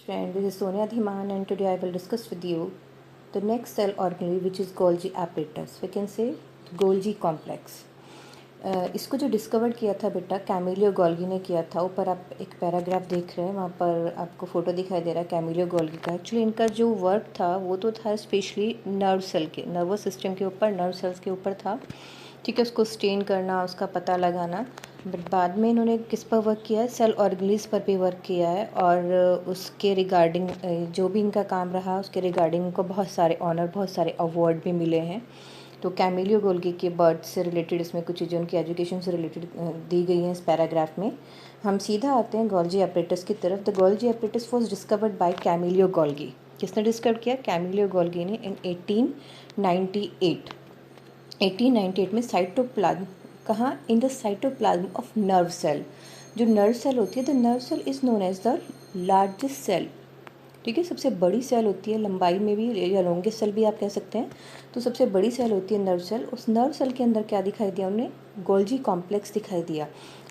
friend, this is Sonia Dhiman and today I will discuss with you the next cell organelle which is Golgi apparatus. We can say Golgi complex. इसको जो discover किया था बेटा Camillo Golgi ने किया था। ऊपर आप एक पैराग्राफ देख रहे हैं, वहाँ पर आपको फ़ोटो दिखाई दे रहा है कैमिलियो गोल्गी का। एक्चुअली इनका जो वर्क था वो तो था स्पेशली नर्व सेल के, नर्वस सिस्टम के ऊपर, नर्व सेल्स के ऊपर था। ठीक है, उसको स्टेन करना, उसका पता लगाना। बट बाद में इन्होंने किस पर वर्क किया है, सेल ऑर्गेनीज पर भी वर्क किया है। और उसके रिगार्डिंग जो भी इनका काम रहा उसके रिगार्डिंग इनको बहुत सारे ऑनर, बहुत सारे अवार्ड भी मिले हैं। तो कैमिलियो गोल्गी के बर्थ से रिलेटेड इसमें कुछ चीज़ें उनकी एजुकेशन से रिलेटेड दी गई हैं इस पैराग्राफ में। हम सीधा आते हैं गोल्जी एपरेटस की तरफ। The Golgi apparatus was discovered by Camillo Golgi. किसने डिस्कवर किया? कैमिलियो गोल्गी ने इन 1898 में साइटोप्लाज्म, कहाँ? In the cytoplasm of nerve cell. जो नर्व सेल होती है, the nerve cell is known as the largest cell. ठीक है, सबसे बड़ी सेल होती है लंबाई में भी, या लॉन्गेस्ट सेल भी आप कह सकते हैं। तो सबसे बड़ी सेल होती है नर्व सेल। उस नर्व सेल के अंदर क्या दिखाई दिया उन्हें? गोल्जी कॉम्प्लेक्स दिखाई दिया।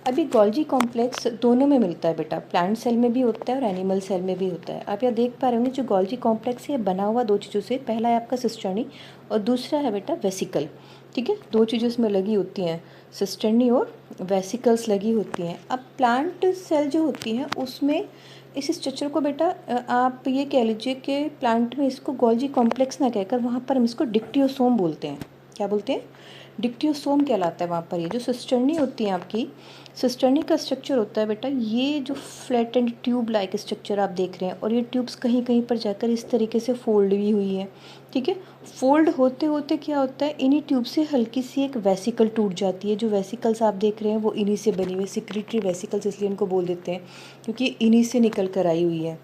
अभी गोल्जी कॉम्प्लेक्स दोनों में मिलता है बेटा, प्लांट सेल में भी होता है और एनिमल सेल में भी होता है। आप यहाँ देख पा रहे होंगे जो गोल्जी कॉम्प्लेक्स है बना हुआ दो चीज़ों से। पहला है आपका सिस्टर्नी और दूसरा है बेटा वेसिकल। ठीक है, दो चीज़ें इसमें लगी होती हैं, सिस्टर्नी और वेसिकल्स लगी होती हैं। अब प्लांट सेल जो होती हैं उसमें इस स्ट्रक्चर को बेटा आप ये कह लीजिए कि प्लांट में इसको गोल्जी कॉम्प्लेक्स ना कहकर वहाँ पर हम इसको डिक्टियोसोम बोलते हैं। क्या बोलते हैं? डिक्टियोसोम कहलाता है वहाँ पर। ये जो सिस्टर्नी होती है आपकी, सिस्टर्नी का स्ट्रक्चर होता है बेटा ये जो flat and tube like structure आप देख रहे हैं, और ये ट्यूब्स कहीं कहीं पर जाकर इस तरीके से फोल्ड भी हुई है। ठीक है, फोल्ड होते होते क्या होता है, इन्हीं ट्यूब से हल्की सी एक वेसिकल टूट जाती है। जो वेसिकल्स आप देख रहे हैं वो इन्हीं से बनी हुई, सिक्रेटरी वेसिकल्स इसलिए इनको बोल देते हैं क्योंकि इन्हीं से निकल कर आई हुई है।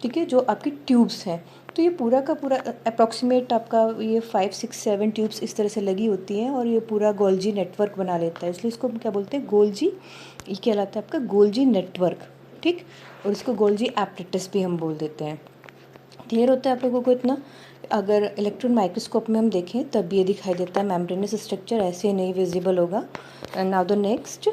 ठीक है, जो आपकी ट्यूब्स हैं, तो ये पूरा का पूरा अप्रॉक्सीमेट आपका ये 5, 6, 7 ट्यूब्स इस तरह से लगी होती हैं और ये पूरा गोल्जी नेटवर्क बना लेता है। इसलिए इसको हम क्या बोलते हैं? गोल्जी, ये कहलाता है आपका गोल्जी नेटवर्क। ठीक, और इसको गोल्जी एपरेटस भी हम बोल देते हैं। क्लियर होता है आप लोगों को इतना? अगर इलेक्ट्रॉन माइक्रोस्कोप में हम देखें तब ये दिखाई देता है, मेम्ब्रेनस स्ट्रक्चर ऐसे नहीं विजिबल होगा। नाउ द नेक्स्ट,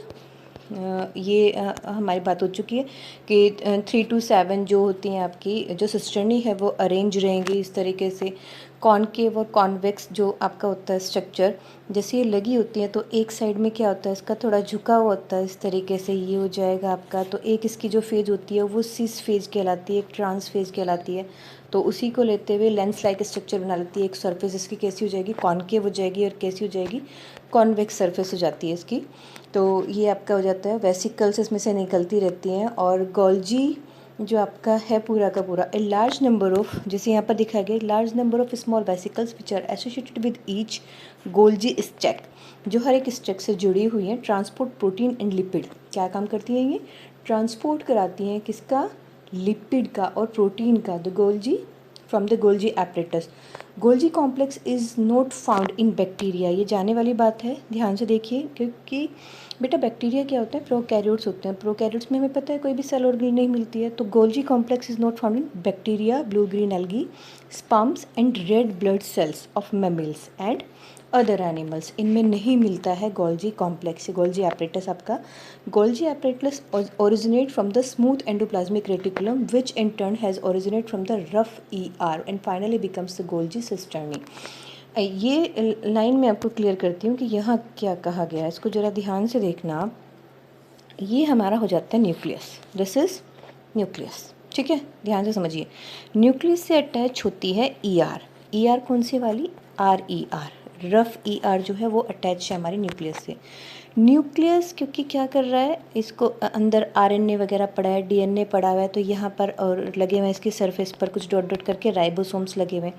हमारी बात हो चुकी है कि 3 to 7 जो होती हैं आपकी जो सिस्टर्नी है वो अरेंज रहेंगी इस तरीके से। कॉनकेव और कॉन्वेक्स जो आपका होता है स्ट्रक्चर, जैसे ये लगी होती है तो एक साइड में क्या होता है, इसका थोड़ा झुका हुआ होता है इस तरीके से, ये हो जाएगा आपका। तो एक इसकी जो फेज होती है वो सिस फेज कहलाती है, एक ट्रांस फेज कहलाती है। तो उसी को लेते हुए लेंस लाइक स्ट्रक्चर बना लेती है। एक सरफेस इसकी कैसी हो जाएगी? कॉनकेव हो जाएगी, और कैसी हो जाएगी? कॉन्वेक्स सरफेस हो जाती है इसकी। तो ये आपका हो जाता है, वेसिकल्स इसमें से निकलती रहती हैं। और गोल्जी जो आपका है पूरा का पूरा, ए लार्ज नंबर ऑफ, जैसे यहाँ पर दिखाया गया, large number of small vesicles which are associated with each Golgi stack, जो हर एक स्टैक से जुड़ी हुई हैं। ट्रांसपोर्ट प्रोटीन एंड लिपिड, क्या काम करती हैं ये? ट्रांसपोर्ट कराती हैं किसका? लिपिड का और प्रोटीन का। The Golgi from the Golgi apparatus. Golgi complex is not found in bacteria. ये जाने वाली बात है, ध्यान से देखिए, क्योंकि बेटा बैक्टीरिया क्या होता है? प्रोकैरियोट्स होते हैं। प्रोकैरियोट्स में हमें पता है कोई भी सेल ऑर्गेनेल नहीं मिलती है। तो Golgi complex is not found in bacteria, blue green algae, sperms and red blood cells of mammals and other animals. इनमें नहीं मिलता है गोल्जी कॉम्प्लेक्स, गोल्जी एपरेटस आपका। Golgi apparatus originate from the smooth endoplasmic reticulum which in turn has originate from the rough ER and finally becomes the Golgi cisternae. ये line में आपको clear करती हूँ कि यहाँ क्या कहा गया है, इसको ज़रा ध्यान से देखना। ये हमारा हो जाता है न्यूक्लियस, दिस इज़ न्यूक्लियस। ठीक है, ध्यान से समझिए। न्यूक्लियस से अटैच होती है ER कौन सी वाली? RER, रफ ER जो है वो अटैच है हमारे न्यूक्लियस से। न्यूक्लियस क्योंकि क्या कर रहा है, इसको अंदर RNA वगैरह पड़ा है, DNA पड़ा हुआ है, तो यहाँ पर और लगे हुए हैं इसकी सरफेस पर कुछ डॉट डॉट करके राइबोसोम्स लगे हुए हैं।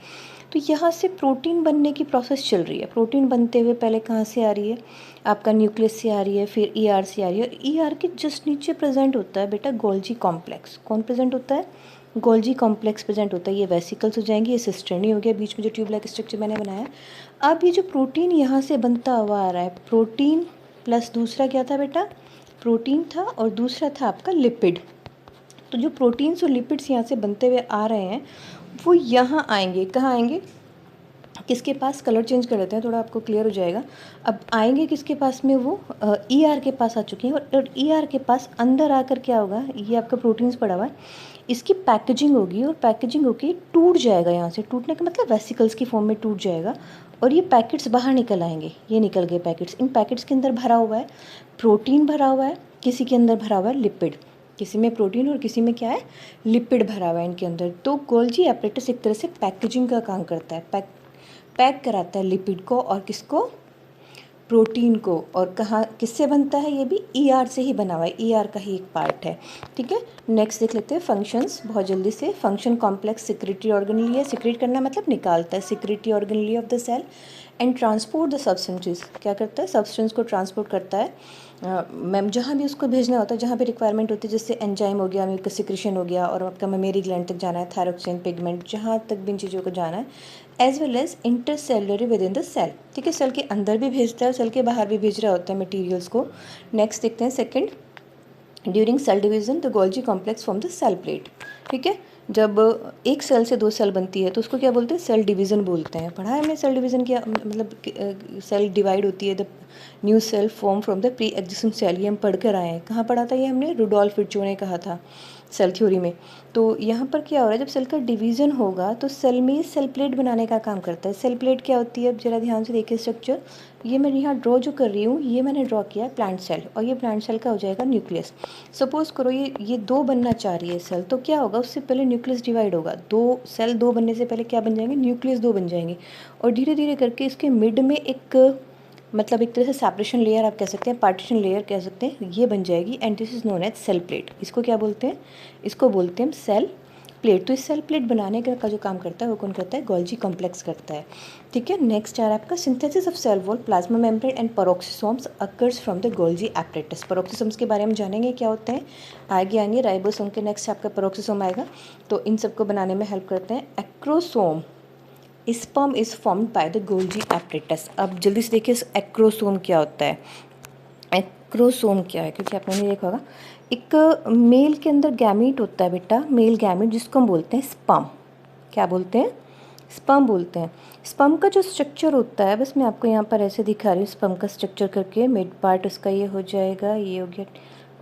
तो यहाँ से प्रोटीन बनने की प्रोसेस चल रही है। प्रोटीन बनते हुए पहले कहाँ से आ रही है? आपका न्यूक्लियस से आ रही है, फिर ER से आ रही है। और ER के जस्ट नीचे प्रेजेंट होता है बेटा गोल्जी कॉम्प्लेक्स। कौन प्रेजेंट होता है? गोल्जी कॉम्प्लेक्स प्रेजेंट होता है। ये वेसिकल्स हो जाएंगे, ये सिस्टर्नी हो गया, बीच में जो ट्यूब लाइक स्ट्रक्चर मैंने बनाया। अब ये जो प्रोटीन यहाँ से बनता हुआ आ रहा है, प्रोटीन प्लस दूसरा क्या था बेटा? प्रोटीन था और दूसरा था आपका लिपिड। तो जो प्रोटीन्स और लिपिड्स यहाँ से बनते हुए आ रहे हैं वो यहाँ आएंगे। कहाँ आएंगे? किसके पास, कलर चेंज कर लेते हैं थोड़ा आपको क्लियर हो जाएगा। अब आएंगे किसके पास में, वो ER के पास आ चुके हैं। और ER के पास अंदर आकर क्या होगा, ये आपका प्रोटीन्स पड़ा हुआ है, इसकी पैकेजिंग होगी और पैकेजिंग होके टूट जाएगा। यहाँ से टूटने का मतलब वेसिकल्स की फॉर्म में टूट जाएगा और ये पैकेट्स बाहर निकल आएंगे। ये निकल गए पैकेट्स। इन पैकेट्स के अंदर भरा हुआ है प्रोटीन, भरा हुआ है किसी के अंदर, भरा हुआ है लिपिड। किसी में प्रोटीन और किसी में क्या है, लिपिड भरा हुआ है इनके अंदर। तो गोल्जी एपरेटस एक तरह से पैकेजिंग का काम करता है, पैक कराता है लिपिड को और किसको, प्रोटीन को। और कहाँ किससे बनता है, ये भी ER से ही बना हुआ है, ER का ही एक पार्ट है। ठीक है, नेक्स्ट देख लेते हैं फंक्शंस बहुत जल्दी से। फंक्शन कॉम्प्लेक्स सिक्रेटरी ऑर्गेनेली है, सिक्रेट करना मतलब निकालता है, secretory organelle of the cell. And transport the substances, क्या करता है, सब्सटेंस को ट्रांसपोर्ट करता है मैम जहाँ भी उसको भेजना होता है, जहाँ भी रिक्वायरमेंट होती है, जैसे एंजाइम हो गया, म्यूकस सिक्रेशन हो गया, और आपका ममेरी ग्लैंड तक जाना है, थायरोक्सिन, पिगमेंट, जहाँ तक भी इन चीज़ों को जाना है, as well as intercellularly within the cell. ठीक है, सेल के अंदर भी भेजता है, सेल के बाहर भी भेज रहा होता है मटीरियल्स को। नेक्स्ट देखते हैं second, during cell division the Golgi complex from the cell plate. ठीक है, जब एक सेल से 2 सेल बनती है तो उसको क्या बोलते हैं, सेल डिवीज़न बोलते हैं। पढ़ा है हमने सेल डिवीज़न क्या मतलब, सेल डिवाइड होती है, the new cell form from the pre existing cell. ये हम पढ़ कर आए हैं, कहाँ पढ़ा था ये हमने, रुडोल्फ विर्चो ने कहा था सेल थ्योरी में। तो यहाँ पर क्या हो रहा है, जब सेल का डिवीज़न होगा तो सेल में सेल प्लेट बनाने का काम करता है। सेल प्लेट क्या होती है, अब जरा ध्यान से देखिए स्ट्रक्चर। ये मैं यहाँ ड्रॉ जो कर रही हूँ, ये मैंने ड्रॉ किया प्लांट सेल, और ये प्लांट सेल का हो जाएगा न्यूक्लियस। सपोज करो ये 2 बनना चाह रही है सेल, तो क्या होगा, उससे पहले न्यूक्लियस डिवाइड होगा। 2 सेल 2 बनने से पहले क्या बन जाएंगे, न्यूक्लियस 2 बन जाएंगे। और धीरे धीरे करके इसके मिड में एक मतलब एक तरह से सेपरेशन लेयर आप कह सकते हैं, पार्टीशन लेयर कह सकते हैं, ये बन जाएगी। And this is known as cell plate. इसको क्या बोलते हैं, इसको बोलते हैं सेल प्लेट। तो इस सेल प्लेट बनाने का जो काम करता है वो कौन करता है, गोल्जी कॉम्प्लेक्स करता है। ठीक है, नेक्स्ट आ रहा है आपका synthesis of cell wall, plasma membrane and peroxisomes occurs from the Golgi apparatus. Peroxisomes के बारे में जानेंगे क्या होते हैं, आगे आएंगे। राइबोसोम के नेक्स्ट आपका पेरोक्सिसोम आएगा, तो इन सबको बनाने में हेल्प करते हैं। Acrosome, sperm is formed by the Golgi apparatus. अब जल्दी से देखिए एक्रोसोम क्या होता है। एक्रोसोम क्या है, क्योंकि आपने नहीं देखा होगा। एक मेल के अंदर गैमीट होता है बेटा, मेल गैमीट, जिसको हम बोलते हैं स्पर्म। क्या बोलते हैं, स्पर्म बोलते हैं। स्पर्म का जो स्ट्रक्चर होता है, बस मैं आपको यहाँ पर ऐसे दिखा रही हूँ स्पर्म का स्ट्रक्चर करके। मिड पार्ट उसका ये हो जाएगा, ये हो गया,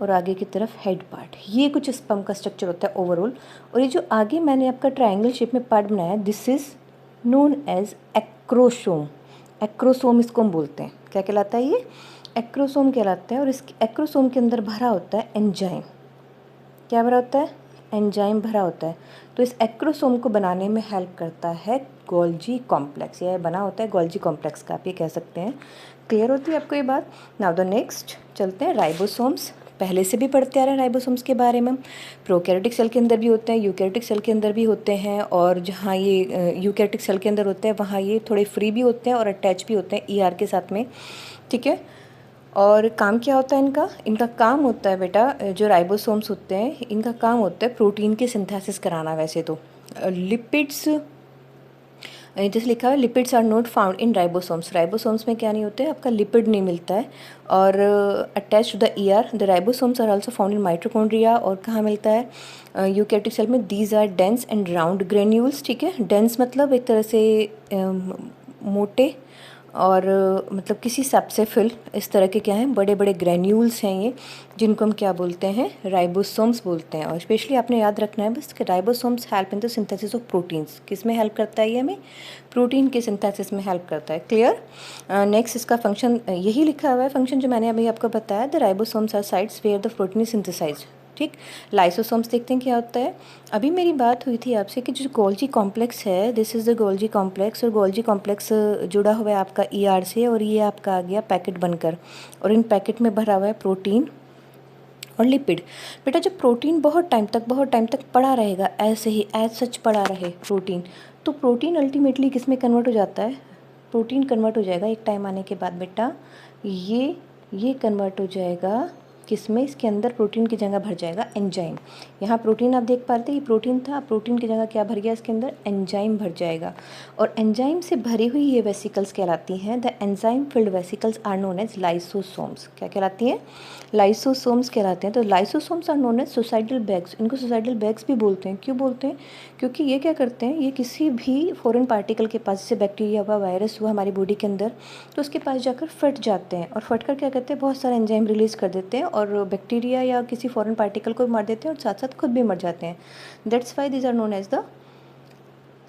और आगे की तरफ हेड पार्ट। ये कुछ स्पर्म का स्ट्रक्चर होता है ओवरऑल। और ये जो आगे मैंने आपका ट्रायंगल शेप में पार्ट बनाया, this is known as acrosome. Acrosome इसको हम बोलते हैं, क्या कहलाता है ये, एक्रोसोम कहलाता है। और इस एक्रोसोम के अंदर भरा होता है एंजाइम। क्या भरा होता है, एंजाइम भरा होता है। तो इस एक्रोसोम को बनाने में हेल्प करता है गोल्जी कॉम्प्लेक्स। यह बना होता है गोल्जी कॉम्प्लेक्स का, आप ये कह सकते हैं। क्लियर होती है आपको ये बात। नाउ द नेक्स्ट चलते हैं, राइबोसोम्स। पहले से भी पढ़ते आ रहे हैं राइबोसोम्स के बारे में। प्रोकैरियोटिक सेल के अंदर भी होते हैं, यूकैरियोटिक सेल के अंदर भी होते हैं, और जहाँ ये यूकैरियोटिक सेल के अंदर होते हैं वहाँ ये थोड़े फ्री भी होते हैं और अटैच भी होते हैं ER के साथ में। ठीक है, और काम क्या होता है इनका, इनका काम होता है बेटा, जो राइबोसोम्स होते हैं इनका काम होता है प्रोटीन की सिंथेसिस कराना। वैसे तो लिपिड्स, जैसे लिखा है lipids are not found in ribosomes. Ribosomes में क्या नहीं होते, आपका लिपिड नहीं मिलता है। और attach to the ER the ribosomes are also found in mitochondria. और कहाँ मिलता है, यूकैरियोटिक सेल में। These are dense and round granules. ठीक है, डेंस मतलब एक तरह से मोटे, और मतलब किसी हिसाब से फिल, इस तरह के क्या हैं, बड़े बड़े ग्रेन्यूल्स हैं ये, जिनको हम क्या बोलते हैं, राइबोसोम्स बोलते हैं। और स्पेशली आपने याद रखना है बस कि ribosomes help in the synthesis of proteins. किस में हेल्प करता है ये, हमें प्रोटीन के सिंथेसिस में हेल्प करता है। क्लियर। नेक्स्ट इसका फंक्शन यही लिखा हुआ है, फंक्शन जो मैंने अभी आपको बताया, the ribosomes are sites where the protein is synthesised. ठीक, लाइसोसोम्स देखते हैं क्या होता है। अभी मेरी बात हुई थी आपसे कि जो गोल्जी कॉम्प्लेक्स है, this is the Golgi complex. और गोल्जी कॉम्प्लेक्स जुड़ा हुआ है आपका ER से, और ये आपका आ गया पैकेट बनकर, और इन पैकेट में भरा हुआ है प्रोटीन और लिपिड। बेटा जब प्रोटीन बहुत टाइम तक पड़ा रहेगा, ऐसे ही एज सच पड़ा रहे प्रोटीन, तो प्रोटीन अल्टीमेटली किस में कन्वर्ट हो जाता है, प्रोटीन कन्वर्ट हो जाएगा एक टाइम आने के बाद बेटा, ये कन्वर्ट हो जाएगा किसमें, इसके अंदर प्रोटीन की जगह भर जाएगा एंजाइम। यहाँ प्रोटीन आप देख पा रहे थे, ये प्रोटीन था, प्रोटीन की जगह क्या भर गया इसके अंदर, एंजाइम भर जाएगा। और एंजाइम से भरी हुई ये वेसिकल्स कहलाती हैं, the enzyme filled vesicles are known as lysosomes. क्या कहलाती हैं, लाइसोसोम्स कहलाते हैं। तो lysosomes are known as suicidal bags, इनको सुसाइडल बैग्स भी बोलते हैं। क्यों बोलते हैं, क्योंकि ये क्या करते हैं, ये किसी भी फॉरेन पार्टिकल के पास, जैसे बैक्टीरिया हुआ, वायरस हुआ हमारी बॉडी के अंदर, तो उसके पास जाकर फट जाते हैं और फट कर क्या करते हैं, बहुत सारे एंजाइम रिलीज़ कर देते हैं और बैक्टीरिया या किसी फॉरेन पार्टिकल को मार देते हैं और साथ साथ खुद भी मर जाते हैं। That's why these are known as the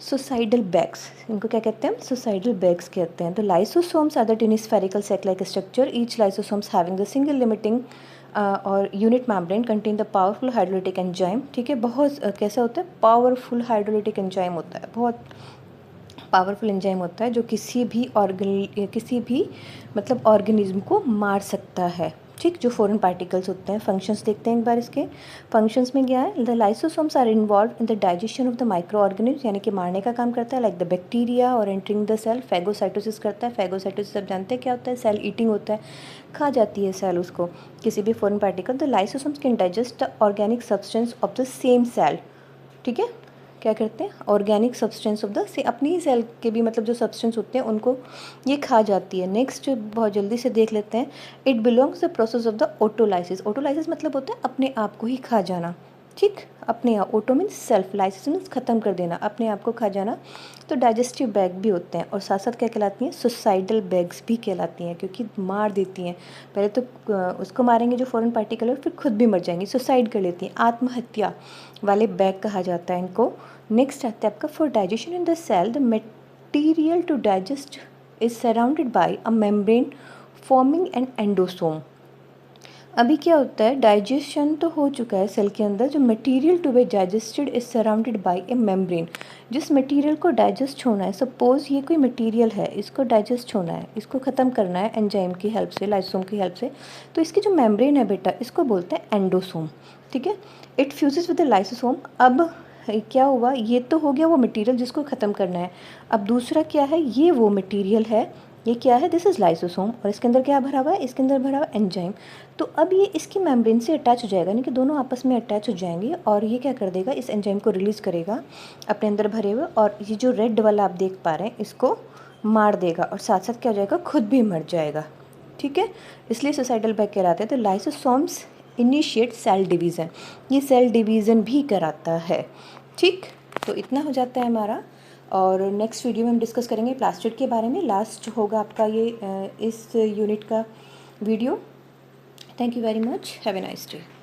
suicidal bags. इनको क्या कहते हैं, सुसाइडल बैग्स कहते हैं। तो lysosomes are the tiny spherical sac like structure, each lysosomes having the single limiting or unit membrane contain the powerful hydrolytic enzyme. ठीक है, बहुत कैसा होता है, पावरफुल हाइड्रोलिटिक एंजाइम होता है, बहुत पावरफुल एंजाइम होता है जो किसी भी मतलब ऑर्गेनिज्म को मार सकता है। ठीक, जो फॉरेन पार्टिकल्स होते हैं। फंक्शंस देखते हैं एक बार इसके। फंक्शंस में क्या है, the lysosomes are involve in the digestion of the micro organism, यानी कि मारने का काम करता है, लाइक द बैक्टीरिया, और एंटरिंग द सेल। फैगोसाइटोसिस करता है। फैगोसाइटोसिस आप जानते हैं क्या होता है, सेल ईटिंग होता है, खा जाती है सेल उसको किसी भी foreign particle. The lysosomes can digest the organic substance of the same cell. ठीक है, क्या करते हैं, ऑर्गेनिक सब्सटेंस ऑफ द से अपनी ही सेल के भी मतलब जो सब्सटेंस होते हैं उनको ये खा जाती है। नेक्स्ट बहुत जल्दी से देख लेते हैं, it belongs the process of the autolysis. Autolysis मतलब होता है अपने आप को ही खा जाना। ठीक, अपने आप, auto means self, lysis means ख़त्म कर देना, अपने आप को खा जाना। तो डाइजेस्टिव बैग भी होते हैं और साथ साथ क्या कहलाती हैं, सुसाइडल बैग्स भी कहलाती हैं, क्योंकि मार देती हैं। पहले तो उसको मारेंगे जो फॉरेन पार्टिकल है, फिर खुद भी मर जाएंगी, सुसाइड कर लेती हैं। आत्महत्या वाले बैग कहा जाता है इनको। नेक्स्ट आता है आपका, for digestion in the cell the material to digest is surrounded by a membrane forming an endosome. अभी क्या होता है, डाइजेशन तो हो चुका है सेल के अंदर, जो material to be digested is surrounded by a membrane. जिस मटेरियल को डाइजेस्ट होना है, सपोज ये कोई मटेरियल है, इसको डाइजेस्ट होना है, इसको ख़त्म करना है एंजाइम की हेल्प से, लाइसोसोम की हेल्प से, तो इसकी जो मेम्ब्रेन है बेटा, इसको बोलते हैं एंडोसोम। ठीक है, it fuses with the lysosome. अब क्या हुआ, ये तो हो गया वो मटेरियल जिसको ख़त्म करना है। अब दूसरा क्या है, ये वो मटेरियल है, ये क्या है, दिस इज़ लाइसोसोम, और इसके अंदर क्या भरा हुआ है, इसके अंदर भरा हुआ एंजाइम। तो अब ये इसकी मेम्ब्रेन से अटैच हो जाएगा, यानी कि दोनों आपस में अटैच हो जाएंगे और ये क्या कर देगा, इस एंजाइम को रिलीज़ करेगा अपने अंदर भरे हुए, और ये जो रेड वाला आप देख पा रहे हैं इसको मार देगा और साथ साथ क्या हो जाएगा, खुद भी मर जाएगा। ठीक है, इसलिए सुसाइडल बैग कहलाते हैं। तो लाइसोसोम्स इनिशिएट सेल डिवीज़न, ये सेल डिवीज़न भी कराता है। ठीक, तो इतना हो जाता है हमारा, और नेक्स्ट वीडियो में हम डिस्कस करेंगे प्लास्टिड के बारे में। लास्ट होगा आपका ये इस यूनिट का video. Thank you very much, have a nice day.